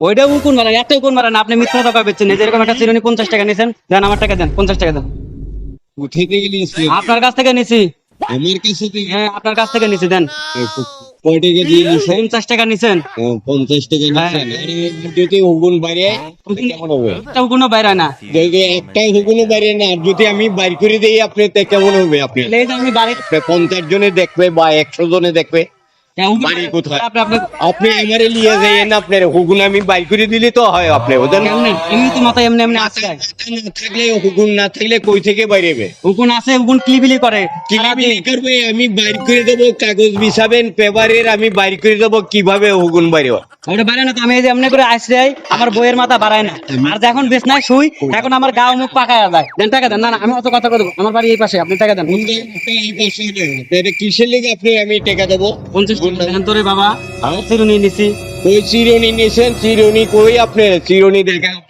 ওইটা উকুন মারেন, এত উকুন মারেন, আপনি মিথ্যা টাকা বেচছেন। এই যে এরকম একটা চিরুনি 50 টাকা নিছেন, দেন আমার টাকা দেন, 50 টাকা দেন। কোথায় থেকে নিয়েছি? আপনার কাছ থেকে নিছি। আমার কাছে থেকে? হ্যাঁ, আপনার কাছ থেকে নিছি, দেন। কয় টাকা দিয়ে নিয়েছেন? 50 টাকা নিছেন। 50 টাকা নিয়েছেন। আরে যদি হুগুন বাইরে কেমন হবে? একটা উকুনও বাইরে না। যদি একটাই হুগুনও বাইরে না, আর যদি আমি বাইর করে দিই আপনি, তে কেমন হবে? আপনি এই যে আমি বাড়ি 50 জনে দেখবে বা 100 জনে দেখবে। উকুন- বাড়ি কোথায়? আপনি আপনি আমারে লিয়ে যাইয়েন, আপনার হুগুন আমি বাইর করে দিলে তো হয়। আপনি ওদের এমনি এমনি তো মাথায় এমনি এমনি আছে। না থাকলে, হুগুন না থাকলে কই থেকে বাইরেবে? উকুন আছে, উকুন কিলিবিলি করে। কিভাবে করবে? আমি বাইর করে দেবো, কাগজ বিছাবেন পেপারের, আমি বাইর করে দেবো কিভাবে হুগুন বাইরে হয়। ওটা বাড়ায় না তো, আমি এই যে এমনি করে আইসরাই আমার বইয়ের মাথা বাড়ায় না। আর যখন বেশ নাই শুই, এখন আমার গাও মুখ পাকায়া যায়। দেন টাকা দেন। না না, আমি অত কথা কই দেবো, আমার বাড়ি এই পাশে, আপনি টাকা দেন। কিসের লেগে আপনি আমি টাকা দেবো? 50 টাকা দেন তোরে বাবা, চিরুনি নিছি। কই চিরুনি নিয়েছেন? চিরুনি কই? আপনি চিরুনি দেখা